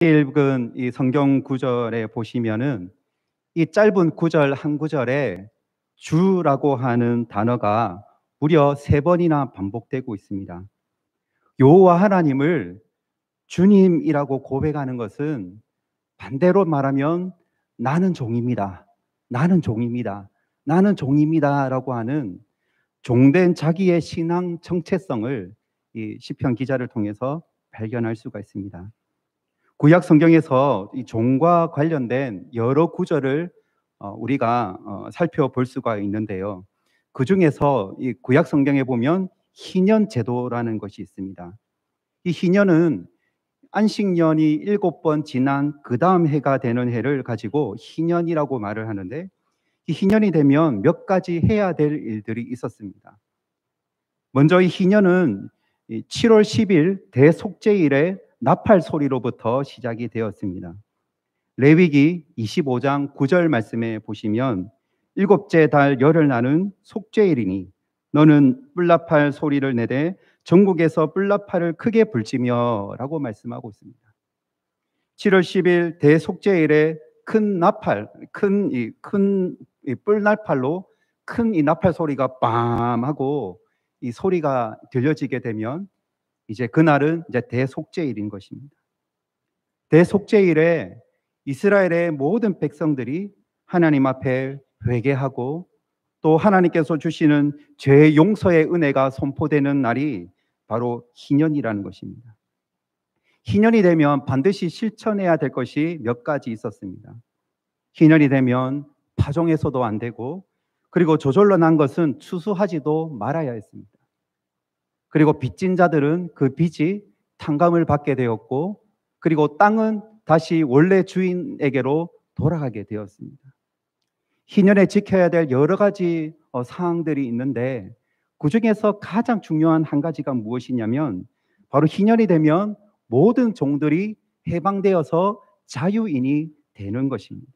읽은 이 성경 구절에 보시면은 이 짧은 구절 한 구절에 주라고 하는 단어가 무려 3번이나 반복되고 있습니다. 여호와 하나님을 주님이라고 고백하는 것은 반대로 말하면 나는 종입니다. 나는 종입니다. 나는 종입니다라고 하는 종된 자기의 신앙 정체성을 이 시편 기자를 통해서 발견할 수가 있습니다. 구약 성경에서 이 종과 관련된 여러 구절을 우리가 살펴볼 수가 있는데요. 그 중에서 이 구약 성경에 보면 희년 제도라는 것이 있습니다. 이 희년은 안식년이 7번 지난 그 다음 해가 되는 해를 가지고 희년이라고 말을 하는데, 이 희년이 되면 몇 가지 해야 될 일들이 있었습니다. 먼저 이 희년은 7월 10일 대속죄일의 나팔 소리로부터 시작이 되었습니다. 레위기 25장 9절 말씀에 보시면 일곱째 달 열흘 나는 속죄일이니 너는 뿔나팔 소리를 내되 전국에서 뿔나팔을 크게 불지며 라고 말씀하고 있습니다. 7월 10일 대속죄일에 큰 나팔, 큰 뿔나팔로 큰 이 나팔 소리가 빰 하고 이 소리가 들려지게 되면 이제 그날은 이제 대속죄일인 것입니다. 대속죄일에 이스라엘의 모든 백성들이 하나님 앞에 회개하고 또 하나님께서 주시는 죄 용서의 은혜가 선포되는 날이 바로 희년이라는 것입니다. 희년이 되면 반드시 실천해야 될 것이 몇 가지 있었습니다. 희년이 되면 파종해서도 안 되고, 그리고 저절로 난 것은 추수하지도 말아야 했습니다. 그리고 빚진 자들은 그 빚이 탕감을 받게 되었고, 그리고 땅은 다시 원래 주인에게로 돌아가게 되었습니다. 희년에 지켜야 될 여러 가지 사항들이 있는데, 그 중에서 가장 중요한 한 가지가 무엇이냐면 바로 희년이 되면 모든 종들이 해방되어서 자유인이 되는 것입니다.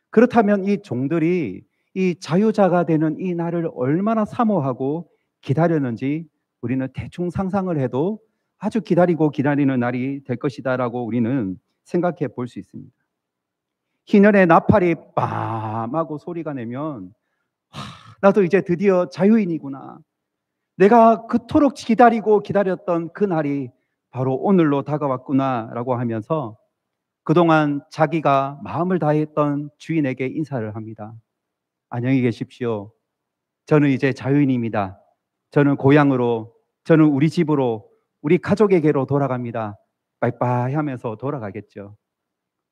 그렇다면 이 종들이 이 자유자가 되는 이 날을 얼마나 사모하고 기다렸는지 우리는 대충 상상을 해도 아주 기다리고 기다리는 날이 될 것이다라고 우리는 생각해 볼 수 있습니다. 희년의 나팔이 빰 하고 소리가 내면 나도 이제 드디어 자유인이구나. 내가 그토록 기다리고 기다렸던 그 날이 바로 오늘로 다가왔구나라고 하면서 그동안 자기가 마음을 다했던 주인에게 인사를 합니다. 안녕히 계십시오. 저는 이제 자유인입니다. 저는 고향으로, 저는 우리 집으로, 우리 가족에게로 돌아갑니다. 빠이빠이 하면서 돌아가겠죠.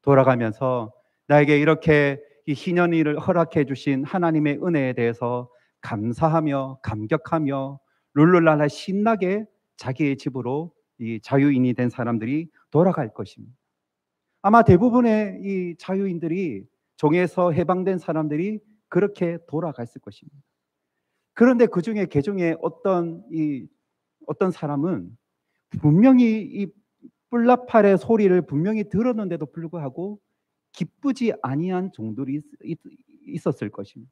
돌아가면서 나에게 이렇게 이 희년일을 허락해 주신 하나님의 은혜에 대해서 감사하며 감격하며 룰루랄라 신나게 자기의 집으로 이 자유인이 된 사람들이 돌아갈 것입니다. 아마 대부분의 이 자유인들이, 종에서 해방된 사람들이 그렇게 돌아갔을 것입니다. 그런데 그 중에 개중에 어떤 사람은 분명히 이 뿔나팔의 소리를 분명히 들었는데도 불구하고 기쁘지 아니한 종들이 있었을 것입니다.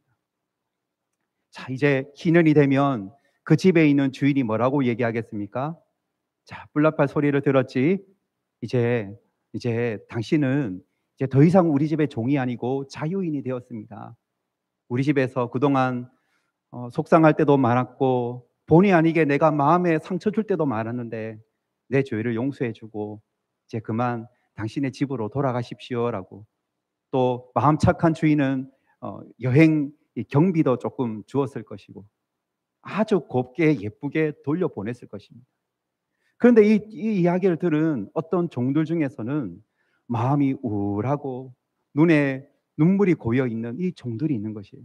자, 이제 희년이 되면 그 집에 있는 주인이 뭐라고 얘기하겠습니까? 자, 뿔나팔 소리를 들었지. 이제 당신은 이제 더 이상 우리 집의 종이 아니고 자유인이 되었습니다. 우리 집에서 그동안 속상할 때도 많았고 본의 아니게 내가 마음에 상처 줄 때도 많았는데 내 죄를 용서해 주고 이제 그만 당신의 집으로 돌아가십시오라고, 또 마음 착한 주인은 여행 경비도 조금 주었을 것이고 아주 곱게 예쁘게 돌려보냈을 것입니다. 그런데 이 이야기를 들은 어떤 종들 중에서는 마음이 우울하고 눈에 눈물이 고여 있는 이 종들이 있는 것이에요.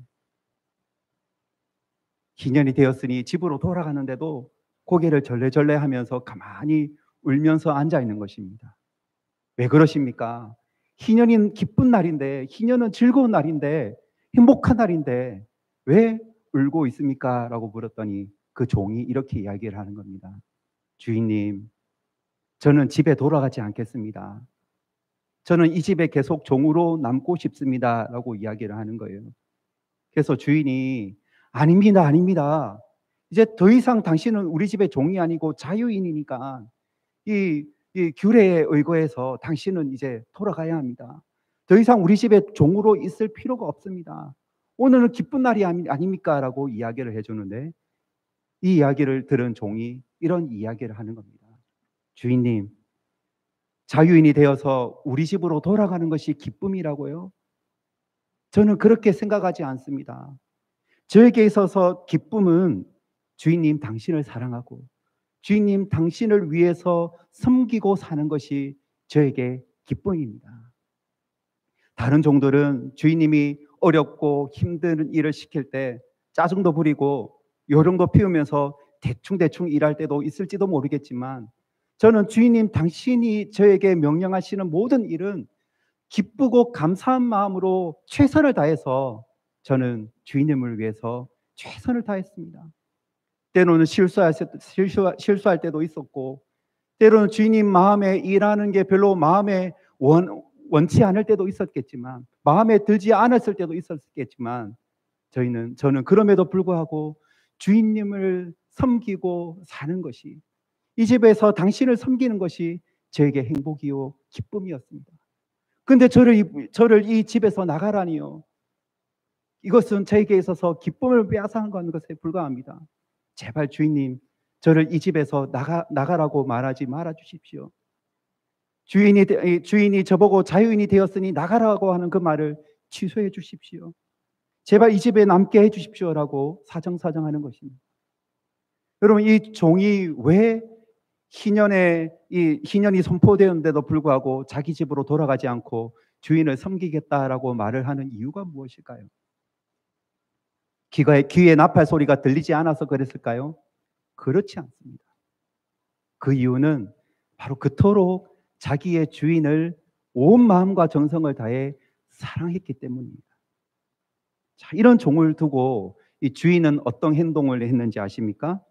기년이 되었으니 집으로 돌아가는데도 고개를 절레절레 하면서 가만히 울면서 앉아 있는 것입니다. 왜 그러십니까? 희년인 기쁜 날인데, 희년은 즐거운 날인데, 행복한 날인데 왜 울고 있습니까? 라고 물었더니 그 종이 이렇게 이야기를 하는 겁니다. 주인님, 저는 집에 돌아가지 않겠습니다. 저는 이 집에 계속 종으로 남고 싶습니다. 라고 이야기를 하는 거예요. 그래서 주인이 아닙니다, 아닙니다. 이제 더 이상 당신은 우리 집의 종이 아니고 자유인이니까 이 이 규례에 의거해서 당신은 이제 돌아가야 합니다. 더 이상 우리 집에 종으로 있을 필요가 없습니다. 오늘은 기쁜 날이 아닙니까? 라고 이야기를 해주는데, 이 이야기를 들은 종이 이런 이야기를 하는 겁니다. 주인님, 자유인이 되어서 우리 집으로 돌아가는 것이 기쁨이라고요? 저는 그렇게 생각하지 않습니다. 저에게 있어서 기쁨은 주인님 당신을 사랑하고 주인님 당신을 위해서 섬기고 사는 것이 저에게 기쁨입니다. 다른 종들은 주인님이 어렵고 힘든 일을 시킬 때 짜증도 부리고 요령도 피우면서 대충대충 일할 때도 있을지도 모르겠지만, 저는 주인님 당신이 저에게 명령하시는 모든 일은 기쁘고 감사한 마음으로 최선을 다해서 저는 주인님을 위해서 최선을 다했습니다. 때로는 실수할 때도 있었고, 때로는 주인님 마음에 일하는 게 별로 마음에 원치 않을 때도 있었겠지만, 마음에 들지 않았을 때도 있었겠지만, 저는 그럼에도 불구하고 주인님을 섬기고 사는 것이, 이 집에서 당신을 섬기는 것이 저에게 행복이요 기쁨이었습니다. 근데 저를 이 집에서 나가라니요. 이것은 저에게 있어서 기쁨을 빼앗아간 것에 불과합니다. 제발 주인님, 저를 이 집에서 나가라고 말하지 말아 주십시오. 주인이 저보고 자유인이 되었으니 나가라고 하는 그 말을 취소해 주십시오. 제발 이 집에 남게 해 주십시오라고 사정사정하는 것입니다. 여러분, 이 종이 왜 희년이 선포되었는데도 불구하고 자기 집으로 돌아가지 않고 주인을 섬기겠다라고 말을 하는 이유가 무엇일까요? 귀에 나팔 소리가 들리지 않아서 그랬을까요? 그렇지 않습니다. 그 이유는 바로 그토록 자기의 주인을 온 마음과 정성을 다해 사랑했기 때문입니다. 자, 이런 종을 두고 이 주인은 어떤 행동을 했는지 아십니까?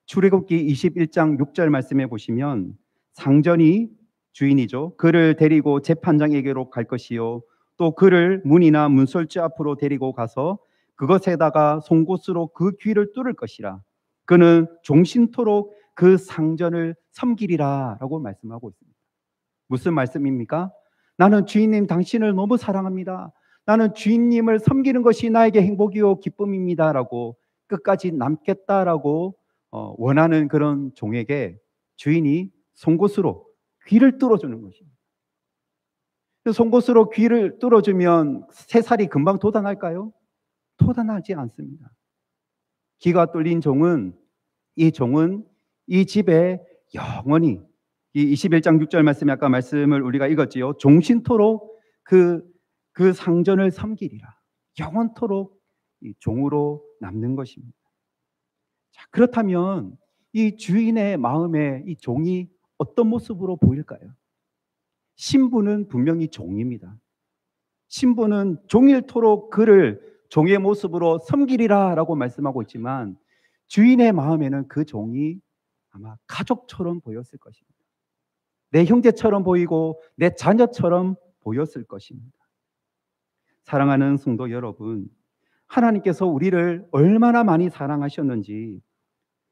출애굽기 21장 6절 말씀해 보시면, 상전이 주인이죠. 그를 데리고 재판장에게로 갈 것이요, 또 그를 문이나 문설주 앞으로 데리고 가서 그것에다가 송곳으로 그 귀를 뚫을 것이라. 그는 종신토록 그 상전을 섬기리라 라고 말씀하고 있습니다. 무슨 말씀입니까? 나는 주인님 당신을 너무 사랑합니다. 나는 주인님을 섬기는 것이 나에게 행복이요 기쁨입니다 라고 끝까지 남겠다라고 원하는 그런 종에게 주인이 송곳으로 귀를 뚫어주는 것입니다. 송곳으로 귀를 뚫어주면 새살이 금방 돋아날까요? 돋아나지 않습니다. 귀가 뚫린 종은 이 집에 영원히, 이 21장 6절 말씀에 아까 말씀을 우리가 읽었지요. 종신토록 그 상전을 섬기리라. 영원토록 이 종으로 남는 것입니다. 자, 그렇다면 이 주인의 마음에 이 종이 어떤 모습으로 보일까요? 신부는 분명히 종입니다. 신부는 종일토록 그를 종의 모습으로 섬기리라 라고 말씀하고 있지만, 주인의 마음에는 그 종이 아마 가족처럼 보였을 것입니다. 내 형제처럼 보이고 내 자녀처럼 보였을 것입니다. 사랑하는 성도 여러분, 하나님께서 우리를 얼마나 많이 사랑하셨는지,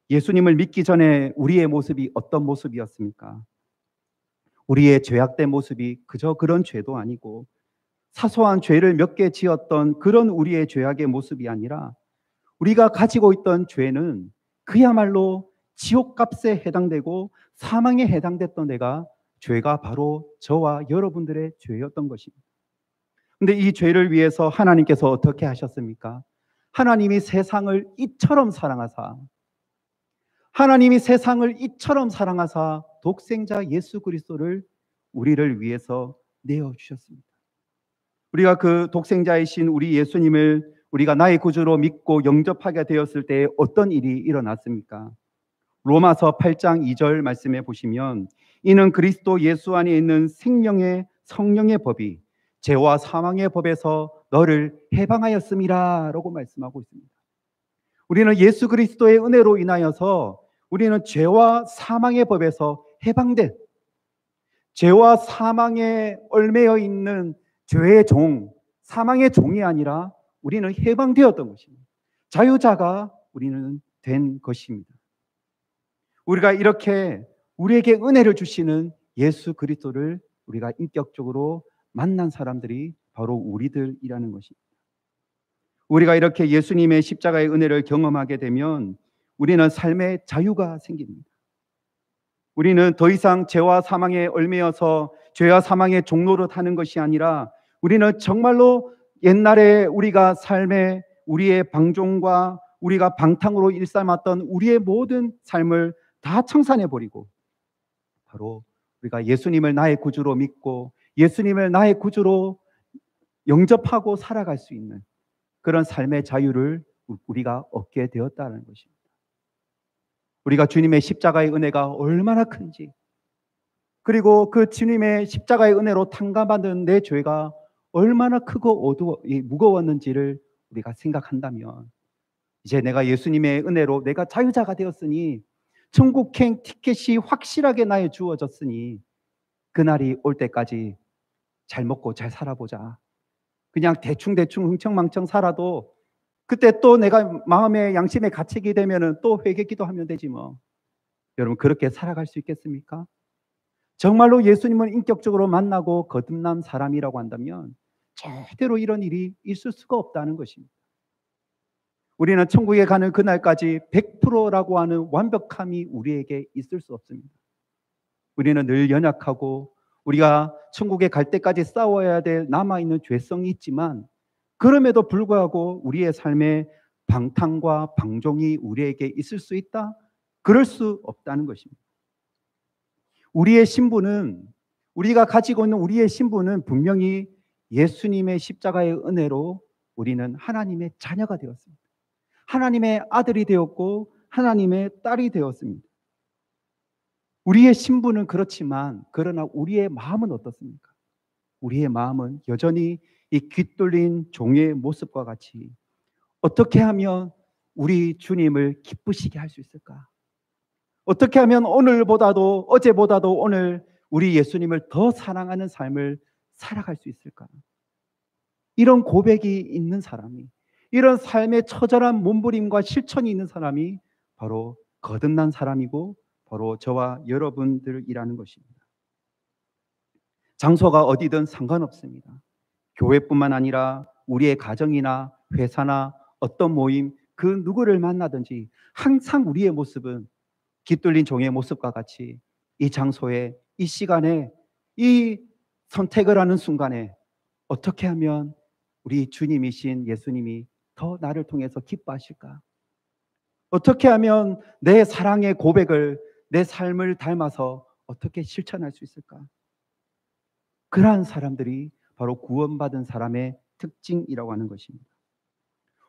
예수님을 믿기 전에 우리의 모습이 어떤 모습이었습니까? 우리의 죄악된 모습이 그저 그런 죄도 아니고, 사소한 죄를 몇 개 지었던 그런 우리의 죄악의 모습이 아니라, 우리가 가지고 있던 죄는 그야말로 지옥값에 해당되고 사망에 해당됐던 죄가 바로 저와 여러분들의 죄였던 것입니다. 근데 이 죄를 위해서 하나님께서 어떻게 하셨습니까? 하나님이 세상을 이처럼 사랑하사 독생자 예수 그리스도를 우리를 위해서 내어주셨습니다. 우리가 그 독생자이신 우리 예수님을 우리가 나의 구주로 믿고 영접하게 되었을 때 어떤 일이 일어났습니까? 로마서 8장 2절 말씀해 보시면, 이는 그리스도 예수 안에 있는 생명의 성령의 법이 죄와 사망의 법에서 너를 해방하였음이라 라고 말씀하고 있습니다. 우리는 예수 그리스도의 은혜로 인하여서 우리는 죄와 사망의 법에서 해방된, 죄와 사망에 얽매여 있는 죄의 종, 사망의 종이 아니라 우리는 해방되었던 것입니다. 자유자가 우리는 된 것입니다. 우리가 이렇게 우리에게 은혜를 주시는 예수 그리스도를 우리가 인격적으로 만난 사람들이 바로 우리들이라는 것입니다. 우리가 이렇게 예수님의 십자가의 은혜를 경험하게 되면 우리는 삶의 자유가 생깁니다. 우리는 더 이상 죄와 사망에 얽매여서 죄와 사망의 종로로 타는 것이 아니라 우리는 정말로 옛날에 우리가 삶의 우리의 방종과 우리가 방탕으로 일삼았던 우리의 모든 삶을 다 청산해 버리고 바로 우리가 예수님을 나의 구주로 믿고 예수님을 나의 구주로 영접하고 살아갈 수 있는 그런 삶의 자유를 우리가 얻게 되었다는 것입니다. 우리가 주님의 십자가의 은혜가 얼마나 큰지, 그리고 그 주님의 십자가의 은혜로 탕감받은 내 죄가 얼마나 크고 무거웠는지를 우리가 생각한다면 이제 내가 예수님의 은혜로 내가 자유자가 되었으니 천국행 티켓이 확실하게 나에 주어졌으니 그날이 올 때까지 잘 먹고 잘 살아보자. 그냥 대충대충 흥청망청 살아도 그때 또 내가 마음의 양심에 갇히게 되면은 또 회개 기도하면 되지 뭐. 여러분 그렇게 살아갈 수 있겠습니까? 정말로 예수님을 인격적으로 만나고 거듭난 사람이라고 한다면 절대로 이런 일이 있을 수가 없다는 것입니다. 우리는 천국에 가는 그날까지 100%라고 하는 완벽함이 우리에게 있을 수 없습니다. 우리는 늘 연약하고 우리가 천국에 갈 때까지 싸워야 될 남아있는 죄성이 있지만 그럼에도 불구하고 우리의 삶에 방탕과 방종이 우리에게 있을 수 있다? 그럴 수 없다는 것입니다. 우리의 신분은 우리가 가지고 있는 우리의 신분은 분명히 예수님의 십자가의 은혜로 우리는 하나님의 자녀가 되었습니다. 하나님의 아들이 되었고 하나님의 딸이 되었습니다. 우리의 신분은 그렇지만 그러나 우리의 마음은 어떻습니까? 우리의 마음은 여전히 이 깃돌린 종의 모습과 같이 어떻게 하면 우리 주님을 기쁘시게 할 수 있을까? 어떻게 하면 오늘보다도 어제보다도 오늘 우리 예수님을 더 사랑하는 삶을 살아갈 수 있을까? 이런 고백이 있는 사람이, 이런 삶의 처절한 몸부림과 실천이 있는 사람이 바로 거듭난 사람이고 바로 저와 여러분들이라는 것입니다. 장소가 어디든 상관없습니다. 교회뿐만 아니라 우리의 가정이나 회사나 어떤 모임 그 누구를 만나든지 항상 우리의 모습은 깃들린 종의 모습과 같이 이 장소에 이 시간에 이 선택을 하는 순간에 어떻게 하면 우리 주님이신 예수님이 더 나를 통해서 기뻐하실까? 어떻게 하면 내 사랑의 고백을 내 삶을 닮아서 어떻게 실천할 수 있을까? 그러한 사람들이 바로 구원받은 사람의 특징이라고 하는 것입니다.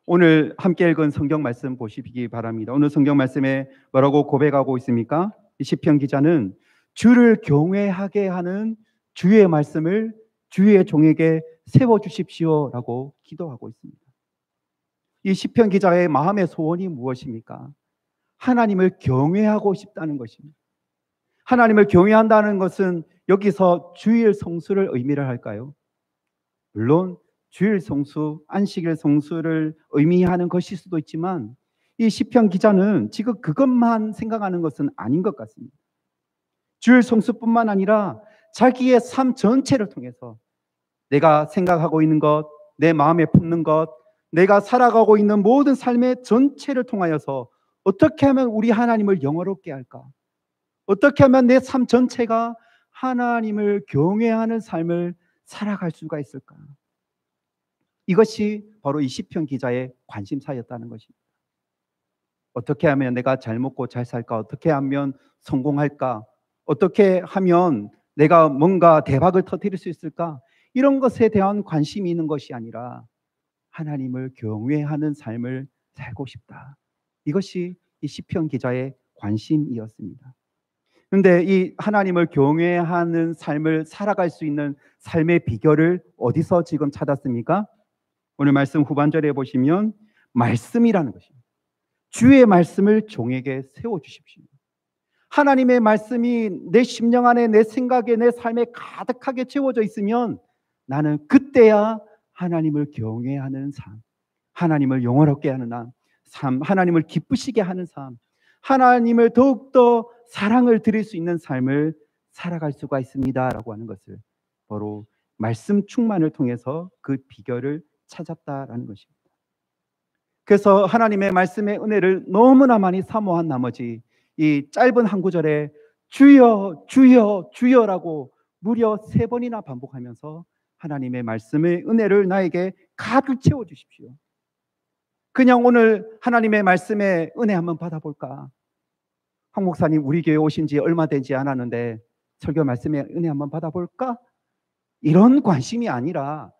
오늘 함께 읽은 성경 말씀 보시기 바랍니다. 오늘 성경 말씀에 뭐라고 고백하고 있습니까? 이 시편 기자는 주를 경외하게 하는 주의 말씀을 주의 종에게 세워주십시오라고 기도하고 있습니다. 이 시편 기자의 마음의 소원이 무엇입니까? 하나님을 경외하고 싶다는 것입니다. 하나님을 경외한다는 것은 여기서 주일 성수를 의미를 할까요? 물론 주일 성수, 안식일 성수를 의미하는 것일 수도 있지만 이 시편 기자는 지금 그것만 생각하는 것은 아닌 것 같습니다. 주일 성수뿐만 아니라 자기의 삶 전체를 통해서 내가 생각하고 있는 것, 내 마음에 품는 것, 내가 살아가고 있는 모든 삶의 전체를 통하여서 어떻게 하면 우리 하나님을 영화롭게 할까? 어떻게 하면 내 삶 전체가 하나님을 경외하는 삶을 살아갈 수가 있을까? 이것이 바로 이 시편 기자의 관심사였다는 것입니다. 어떻게 하면 내가 잘 먹고 잘 살까? 어떻게 하면 성공할까? 어떻게 하면 내가 뭔가 대박을 터뜨릴 수 있을까? 이런 것에 대한 관심이 있는 것이 아니라 하나님을 경외하는 삶을 살고 싶다. 이것이 이 시편 기자의 관심이었습니다. 그런데 이 하나님을 경외하는 삶을 살아갈 수 있는 삶의 비결을 어디서 지금 찾았습니까? 오늘 말씀 후반절에 보시면 말씀이라는 것입니다. 주의 말씀을 종에게 세워주십시오. 하나님의 말씀이 내 심령 안에, 내 생각에, 내 삶에 가득하게 채워져 있으면 나는 그때야 하나님을 경외하는 삶, 하나님을 영원롭게 하는 삶, 하나님을 기쁘시게 하는 삶, 하나님을 더욱더 사랑을 드릴 수 있는 삶을 살아갈 수가 있습니다라고 하는 것을 바로 말씀 충만을 통해서 그 비결을 찾았다라는 것입니다. 그래서 하나님의 말씀의 은혜를 너무나 많이 사모한 나머지 이 짧은 한 구절에 주여 주여 주여라고 무려 3번이나 반복하면서 하나님의 말씀의 은혜를 나에게 가득 채워 주십시오. 그냥 오늘 하나님의 말씀의 은혜 한번 받아볼까? 황 목사님 우리 교회 오신 지 얼마 되지 않았는데 설교 말씀의 은혜 한번 받아볼까? 이런 관심이 아니라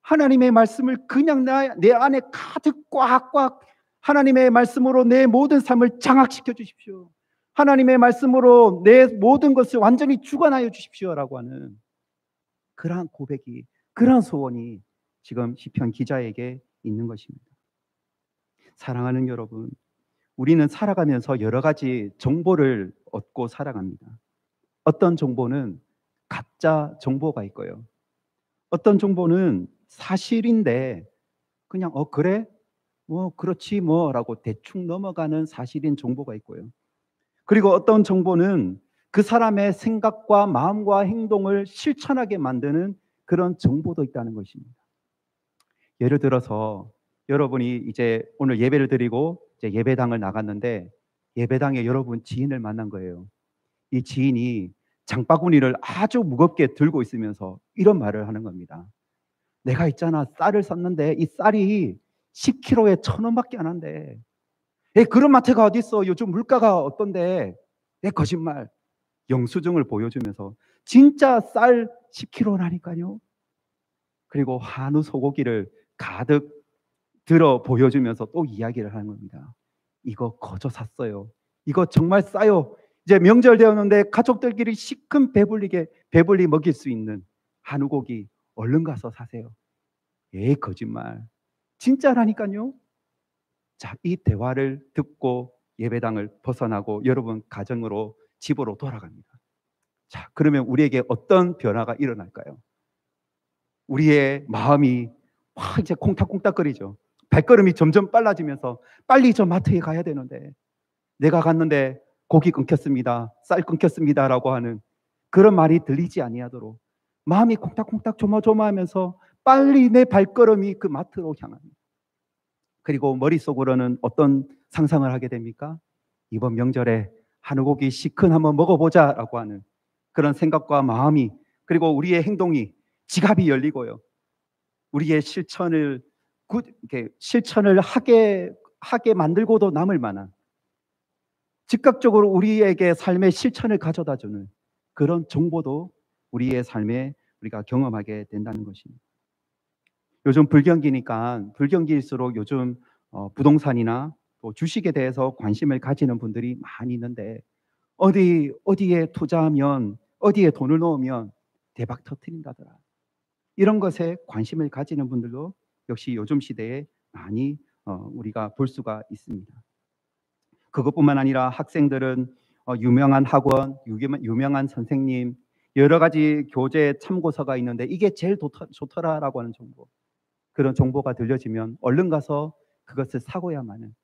하나님의 말씀을 그냥 내 안에 가득 꽉꽉 하나님의 말씀으로 내 모든 삶을 장악시켜 주십시오. 하나님의 말씀으로 내 모든 것을 완전히 주관하여 주십시오라고 하는 그러한 고백이, 그러한 소원이 지금 시편 기자에게 있는 것입니다. 사랑하는 여러분, 우리는 살아가면서 여러 가지 정보를 얻고 살아갑니다. 어떤 정보는 가짜 정보가 있고요. 어떤 정보는 사실인데 그냥 그래? 그렇지 라고 대충 넘어가는 사실인 정보가 있고요. 그리고 어떤 정보는 그 사람의 생각과 마음과 행동을 실천하게 만드는 그런 정보도 있다는 것입니다. 예를 들어서 여러분이 이제 오늘 예배를 드리고 이제 예배당을 나갔는데 예배당에 여러분 지인을 만난 거예요. 이 지인이 장바구니를 아주 무겁게 들고 있으면서 이런 말을 하는 겁니다. 내가 있잖아, 쌀을 샀는데 이 쌀이 10kg에 1,000원밖에 안 한대. 그런 마트가 어디 있어? 요즘 물가가 어떤데? 거짓말. 영수증을 보여주면서 진짜 쌀 10kg라니까요. 그리고 한우 소고기를 가득 들어 보여주면서 또 이야기를 하는 겁니다. 이거 거저 샀어요. 이거 정말 싸요. 이제 명절 되었는데 가족들끼리 시큰 배불리 먹일 수 있는 한우고기 얼른 가서 사세요. 거짓말. 진짜라니까요. 자, 이 대화를 듣고 예배당을 벗어나고 여러분 가정으로 집으로 돌아갑니다. 자, 그러면 우리에게 어떤 변화가 일어날까요? 우리의 마음이 확 이제 콩닥콩닥거리죠. 발걸음이 점점 빨라지면서 빨리 저 마트에 가야 되는데 내가 갔는데 고기 끊겼습니다. 쌀 끊겼습니다라고 하는 그런 말이 들리지 아니하도록 마음이 콩닥콩닥 조마조마하면서 빨리 내 발걸음이 그 마트로 향합니다. 그리고 머릿속으로는 어떤 상상을 하게 됩니까? 이번 명절에 한우고기 시큰 한번 먹어보자라고 하는 그런 생각과 마음이, 그리고 우리의 행동이, 지갑이 열리고요. 우리의 실천을 하게 만들고도 남을 만한, 즉각적으로 우리에게 삶의 실천을 가져다주는 그런 정보도 우리의 삶에 우리가 경험하게 된다는 것입니다. 요즘 불경기일수록 요즘 부동산이나 또 주식에 대해서 관심을 가지는 분들이 많이 있는데 어디에 투자하면, 어디에 돈을 넣으면 대박 터뜨린다더라. 이런 것에 관심을 가지는 분들도 역시 요즘 시대에 많이 우리가 볼 수가 있습니다. 그것뿐만 아니라 학생들은 유명한 학원, 유명한 선생님, 여러 가지 교재 참고서가 있는데 이게 제일 좋더라라고 하는 정보, 그런 정보가 들려지면 얼른 가서 그것을 사고야만 하는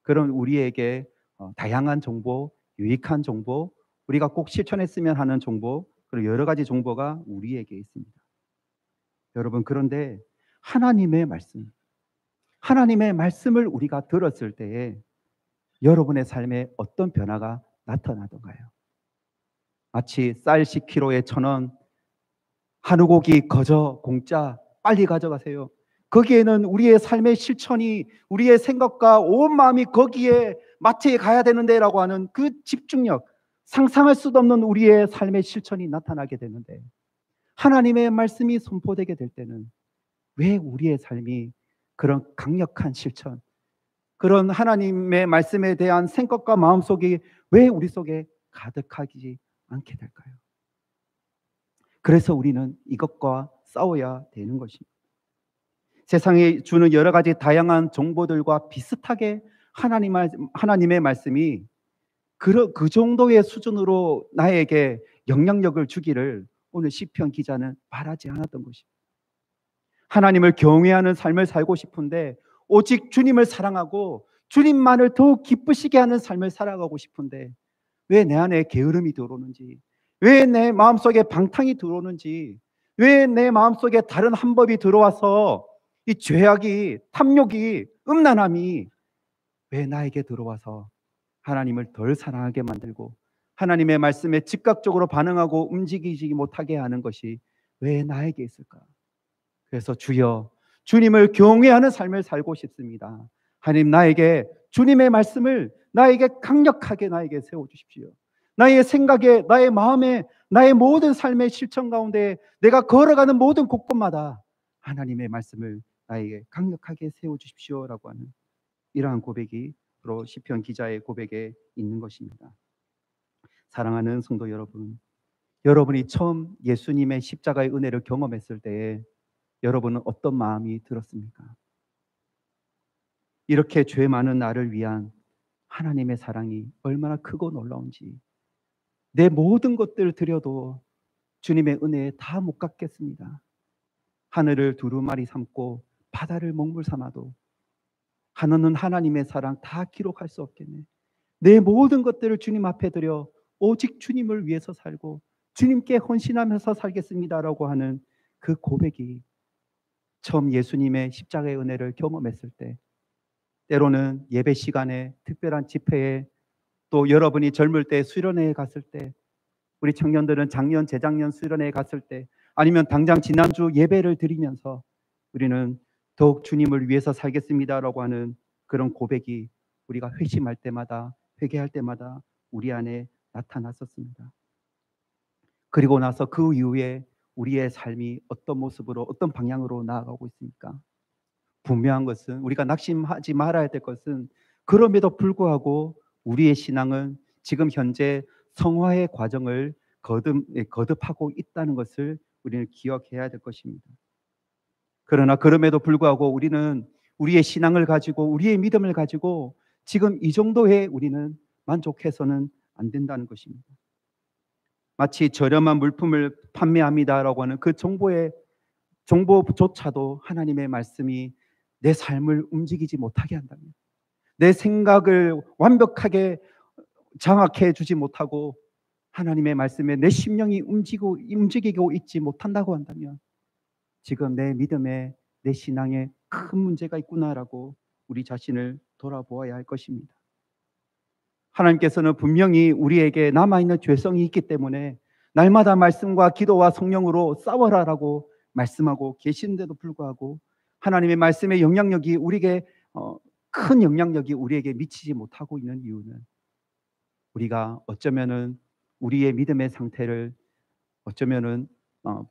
그런 우리에게 다양한 정보, 유익한 정보, 우리가 꼭 실천했으면 하는 정보, 그리고 여러 가지 정보가 우리에게 있습니다. 여러분, 그런데 하나님의 말씀을 우리가 들었을 때에 여러분의 삶에 어떤 변화가 나타나던가요? 마치 쌀 10kg에 1,000원, 한우고기 거저 공짜 빨리 가져가세요. 거기에는 우리의 삶의 실천이, 우리의 생각과 온 마음이 거기에 마트에 가야 되는데 라고 하는 그 집중력, 상상할 수도 없는 우리의 삶의 실천이 나타나게 되는데, 하나님의 말씀이 선포되게 될 때는 왜 우리의 삶이 그런 강력한 실천, 그런 하나님의 말씀에 대한 생각과 마음속이 왜 우리 속에 가득하지 않게 될까요? 그래서 우리는 이것과 싸워야 되는 것입니다. 세상에 주는 여러 가지 다양한 정보들과 비슷하게 하나님의 말씀이 그 정도의 수준으로 나에게 영향력을 주기를 오늘 시편 기자는 바라지 않았던 것입니다. 하나님을 경외하는 삶을 살고 싶은데, 오직 주님을 사랑하고 주님만을 더욱 기쁘시게 하는 삶을 살아가고 싶은데 왜 내 안에 게으름이 들어오는지, 왜 내 마음속에 방탕이 들어오는지, 왜 내 마음속에 다른 한법이 들어와서 이 죄악이, 탐욕이, 음란함이 왜 나에게 들어와서 하나님을 덜 사랑하게 만들고 하나님의 말씀에 즉각적으로 반응하고 움직이지 못하게 하는 것이 왜 나에게 있을까? 그래서 주여, 주님을 경외하는 삶을 살고 싶습니다. 하나님, 나에게 주님의 말씀을 나에게 강력하게 나에게 세워주십시오. 나의 생각에, 나의 마음에, 나의 모든 삶의 실천 가운데 내가 걸어가는 모든 곳곳마다 하나님의 말씀을 나에게 강력하게 세워주십시오라고 하는 이러한 고백이 바로 시편 기자의 고백에 있는 것입니다. 사랑하는 성도 여러분, 여러분이 처음 예수님의 십자가의 은혜를 경험했을 때에 여러분은 어떤 마음이 들었습니까? 이렇게 죄 많은 나를 위한 하나님의 사랑이 얼마나 크고 놀라운지, 내 모든 것들을 드려도 주님의 은혜에 다 못 갚겠습니다. 하늘을 두루마리 삼고 바다를 먹물 삼아도 하늘은 하나님의 사랑 다 기록할 수 없겠네. 내 모든 것들을 주님 앞에 드려 오직 주님을 위해서 살고 주님께 헌신하면서 살겠습니다라고 하는 그 고백이 처음 예수님의 십자가의 은혜를 경험했을 때, 때로는 예배 시간에, 특별한 집회에, 또 여러분이 젊을 때 수련회에 갔을 때, 우리 청년들은 작년, 재작년 수련회에 갔을 때, 아니면 당장 지난주 예배를 드리면서 우리는 더욱 주님을 위해서 살겠습니다라고 하는 그런 고백이 우리가 회심할 때마다, 회개할 때마다 우리 안에 나타났었습니다. 그리고 나서 그 이후에 우리의 삶이 어떤 모습으로, 어떤 방향으로 나아가고 있습니까? 분명한 것은, 우리가 낙심하지 말아야 될 것은, 그럼에도 불구하고 우리의 신앙은 지금 현재 성화의 과정을 거듭하고 있다는 것을 우리는 기억해야 될 것입니다. 그러나 그럼에도 불구하고 우리는 우리의 신앙을 가지고, 우리의 믿음을 가지고 지금 이 정도에 우리는 만족해서는 안 된다는 것입니다. 마치 저렴한 물품을 판매합니다라고 하는 그 정보조차도 하나님의 말씀이 내 삶을 움직이지 못하게 한다면, 내 생각을 완벽하게 장악해 주지 못하고 하나님의 말씀에 내 심령이 움직이고 있지 못한다고 한다면, 지금 내 믿음에, 내 신앙에 큰 문제가 있구나라고 우리 자신을 돌아보아야 할 것입니다. 하나님께서는 분명히 우리에게 남아있는 죄성이 있기 때문에 날마다 말씀과 기도와 성령으로 싸워라라고 말씀하고 계시는데도 불구하고 하나님의 말씀의 영향력이 우리에게 큰 영향력이 우리에게 미치지 못하고 있는 이유는, 우리가 어쩌면은 우리의 믿음의 상태를 어쩌면은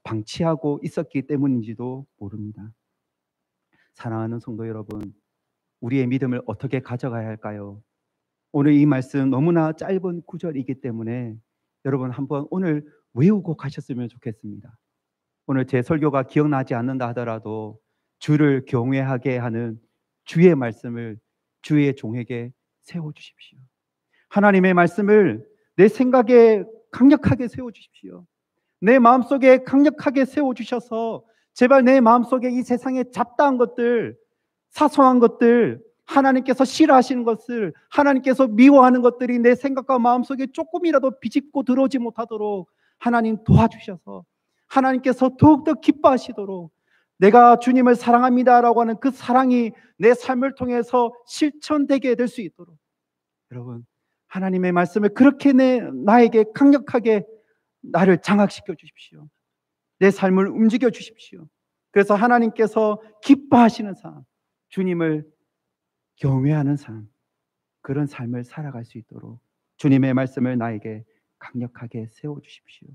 방치하고 있었기 때문인지도 모릅니다. 사랑하는 성도 여러분, 우리의 믿음을 어떻게 가져가야 할까요? 오늘 이 말씀 너무나 짧은 구절이기 때문에 여러분 한번 오늘 외우고 가셨으면 좋겠습니다. 오늘 제 설교가 기억나지 않는다 하더라도 주를 경외하게 하는 주의 말씀을 주의 종에게 세워주십시오. 하나님의 말씀을 내 생각에 강력하게 세워주십시오. 내 마음속에 강력하게 세워주셔서 제발 내 마음속에 이 세상에 잡다한 것들, 사소한 것들, 하나님께서 싫어하시는 것을, 하나님께서 미워하는 것들이 내 생각과 마음속에 조금이라도 비집고 들어오지 못하도록 하나님 도와주셔서 하나님께서 더욱더 기뻐하시도록, 내가 주님을 사랑합니다라고 하는 그 사랑이 내 삶을 통해서 실천되게 될 수 있도록, 여러분 하나님의 말씀을 그렇게 나에게 강력하게 나를 장악시켜 주십시오. 내 삶을 움직여 주십시오. 그래서 하나님께서 기뻐하시는 삶, 주님을 경외하는 삶, 그런 삶을 살아갈 수 있도록 주님의 말씀을 나에게 강력하게 세워주십시오.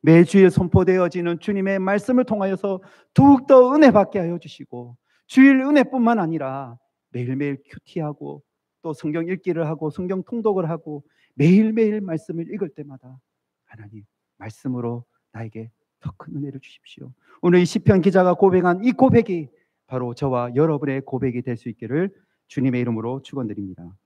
매주일 선포되어지는 주님의 말씀을 통하여서 더욱더 은혜 받게 하여 주시고, 주일 은혜뿐만 아니라 매일매일 큐티하고 또 성경 읽기를 하고 성경 통독을 하고 매일매일 말씀을 읽을 때마다 하나님 말씀으로 나에게 더 큰 은혜를 주십시오. 오늘 이 시편 기자가 고백한 이 고백이 바로 저와 여러분의 고백이 될 수 있기를 주님의 이름으로 축원드립니다.